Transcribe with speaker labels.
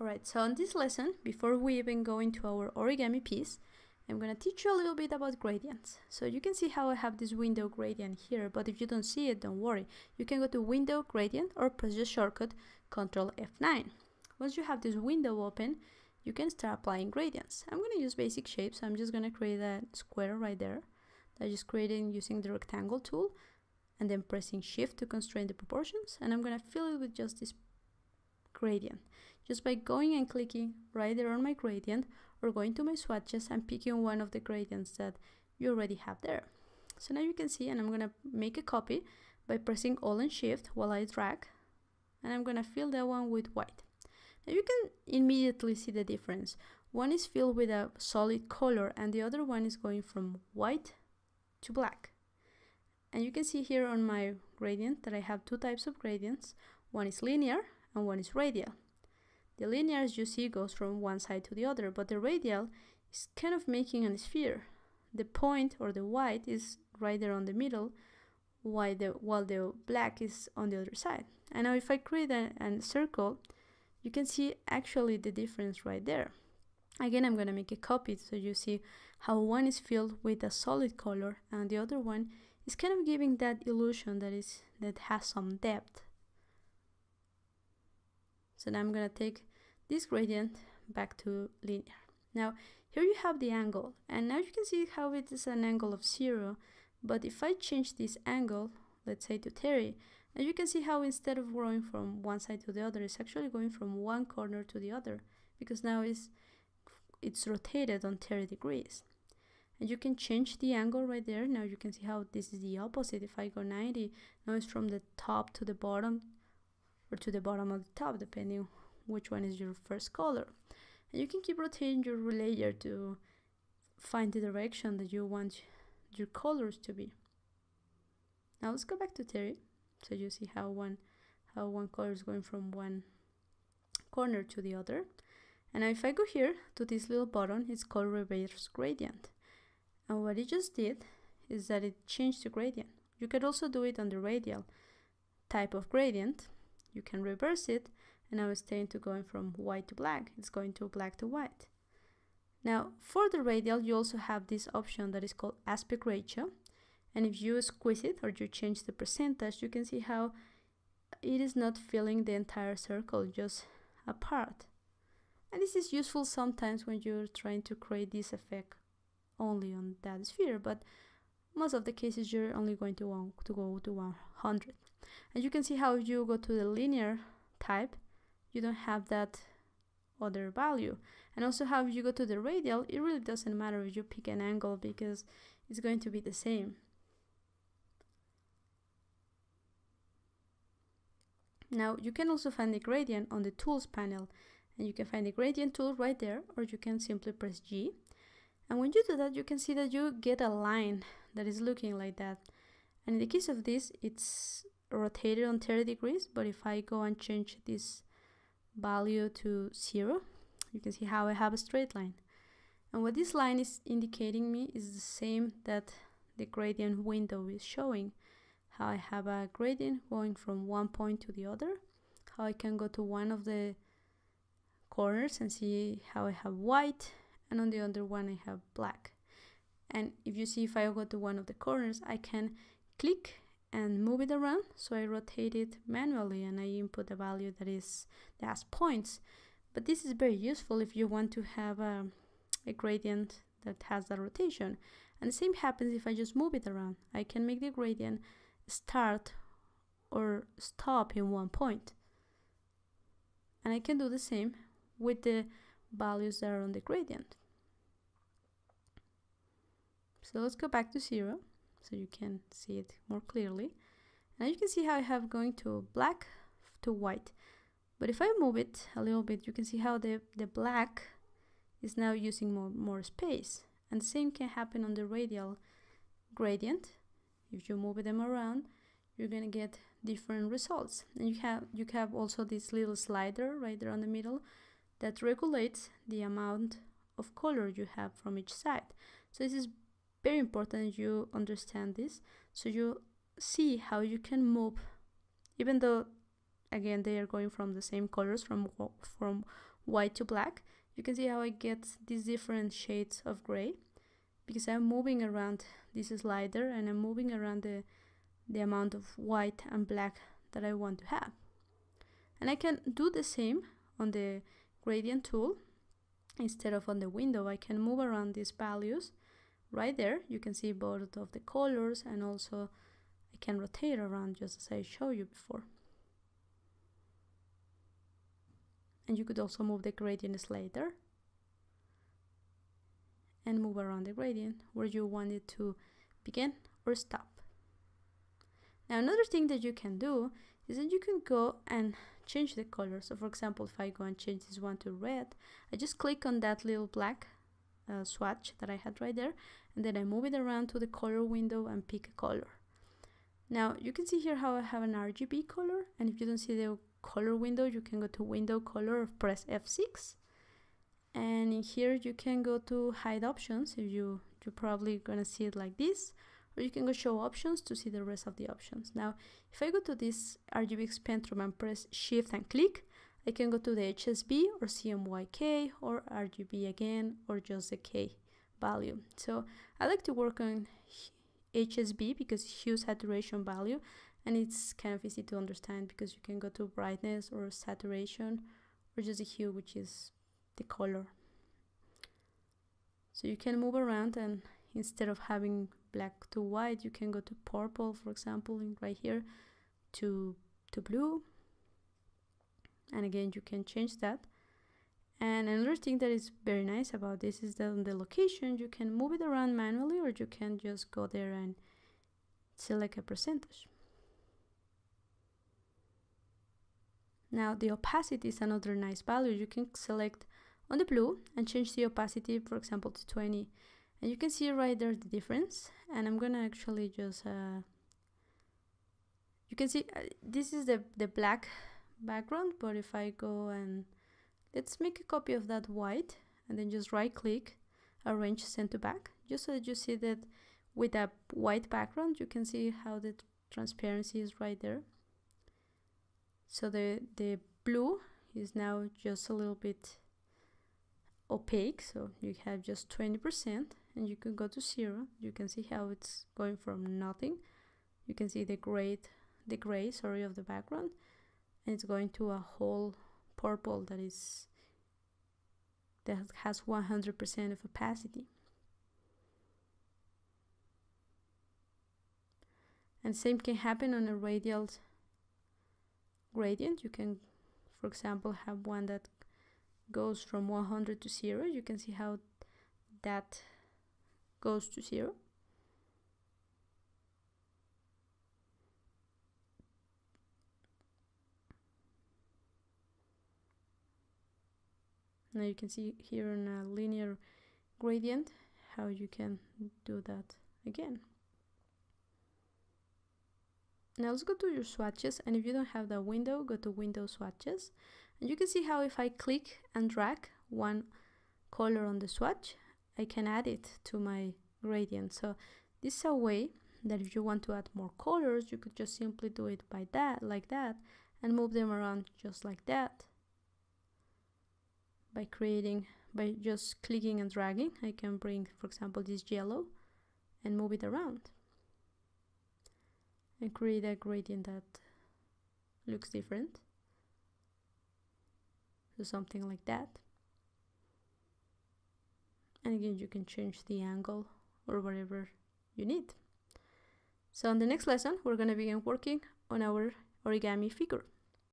Speaker 1: Alright, so on this lesson, before we even go into our origami piece, I'm going to teach you a little bit about gradients. So you can see how I have this window gradient here, but if you don't see it, don't worry. You can go to window gradient or press the shortcut Ctrl F9. Once you have this window open, you can start applying gradients. I'm going to use basic shapes, so I'm just going to create a square right there. I just created using the rectangle tool and then pressing shift to constrain the proportions, and I'm going to fill it with just this gradient. Just by going and clicking right there on my gradient or going to my swatches and picking one of the gradients that you already have there. So now you can see, and I'm going to make a copy by pressing Alt and Shift while I drag, and I'm going to fill that one with white. Now you can immediately see the difference. One is filled with a solid color and the other one is going from white to black. And you can see here on my gradient that I have two types of gradients. One is linear and one is radial. The linear, as you see, goes from one side to the other, but the radial is kind of making a sphere. The point, or the white, is right there on the middle, while the black is on the other side. And now if I create a circle, you can see actually the difference right there. Again, I'm going to make a copy so you see how one is filled with a solid color and the other one is kind of giving that illusion that has some depth. So now I'm going to take this gradient back to linear. Now here you have the angle, and now you can see how it is an angle of 0, but if I change this angle, let's say to 30, and you can see how instead of going from one side to the other, it's actually going from one corner to the other, because now it's rotated on 30 degrees. And you can change the angle right there. Now you can see how this is the opposite. If I go 90, now it's from the top to the bottom, or to the bottom of the top, depending which one is your first color. And you can keep rotating your layer to find the direction that you want your colors to be. Now let's go back to 30, so you see how one color is going from one corner to the other. And now if I go here to this little button, it's called reverse gradient. And what it just did is that it changed the gradient. You could also do it on the radial type of gradient. You can reverse it, and now instead of going from white to black, it's going to black to white. Now for the radial, you also have this option that is called aspect ratio, and if you squeeze it or you change the percentage, you can see how it is not filling the entire circle, just a part. And this is useful sometimes when you're trying to create this effect only on that sphere, but most of the cases you're only going to want to go to 100. And you can see how if you go to the linear type, you don't have that other value. And also how if you go to the radial, it really doesn't matter if you pick an angle because it's going to be the same. Now you can also find the gradient on the tools panel, and you can find the gradient tool right there, or you can simply press G. And when you do that, you can see that you get a line that is looking like that. And in the case of this, it's rotated on 30 degrees, but if I go and change this value to 0, you can see how I have a straight line. And what this line is indicating me is the same that the gradient window is showing. How I have a gradient going from one point to the other, how I can go to one of the corners and see how I have white, and on the other one I have black. And if you see, if I go to one of the corners, I can click and move it around, so I rotate it manually and I input a value that has points. But this is very useful if you want to have a gradient that has that rotation. And the same happens if I just move it around. I can make the gradient start or stop in one point. And I can do the same with the values that are on the gradient. So let's go back to 0 so you can see it more clearly. Now you can see how I have going to black to white. But if I move it a little bit, you can see how the black is now using more space. And the same can happen on the radial gradient. If you move them around, you're going to get different results. And you have also this little slider right there on the middle that regulates the amount of color you have from each side. So this is very important you understand this, so you see how you can move, even though again they are going from the same colors from white to black, you can see how I get these different shades of gray because I'm moving around this slider and I'm moving around the amount of white and black that I want to have. And I can do the same on the gradient tool. Instead of on the window, I can move around these values. Right there, you can see both of the colors, and also I can rotate around just as I showed you before. And you could also move the gradient slider and move around the gradient where you want it to begin or stop. Now another thing that you can do is that you can go and change the color. So for example, if I go and change this one to red, I just click on that little black swatch that I had right there, and then I move it around to the color window and pick a color. Now you can see here how I have an RGB color, and if you don't see the color window, you can go to window color, press F6, and in here you can go to hide options. If you're probably gonna see it like this, or you can go show options to see the rest of the options. Now if I go to this RGB spectrum and press shift and click, I can go to the HSB or CMYK or RGB again, or just the K value. So I like to work on HSB because hue saturation value, and it's kind of easy to understand because you can go to brightness or saturation or just the hue, which is the color. So you can move around, and instead of having black to white, you can go to purple, for example, and right here to blue. And again, you can change that. And another thing that is very nice about this is that on the location, you can move it around manually, or you can just go there and select a percentage. Now the opacity is another nice value. You can select on the blue and change the opacity, for example, to 20. And you can see right there the difference. And I'm gonna actually just, you can see this is the black background, but if I go and let's make a copy of that white, and then just right click, arrange send to back, just so that you see that with a white background, you can see how the transparency is right there. So the blue is now just a little bit opaque, so you have just 20%, and you can go to 0. You can see how it's going from nothing. You can see the gray of the background, and it's going to a whole purple that has 100% of opacity. And same can happen on a radial gradient. You can, for example, have one that goes from 100 to 0. You can see how that goes to 0. Now you can see here in a linear gradient how you can do that again. Now let's go to your swatches, and if you don't have that window, go to window swatches, and you can see how if I click and drag one color on the swatch, I can add it to my gradient. So this is a way that if you want to add more colors, you could just simply do it by that, like that, and move them around just like that. By just clicking and dragging, I can bring, for example, this yellow and move it around and create a gradient that looks different. So something like that. And again, you can change the angle or whatever you need. So in the next lesson, we're going to begin working on our origami figure.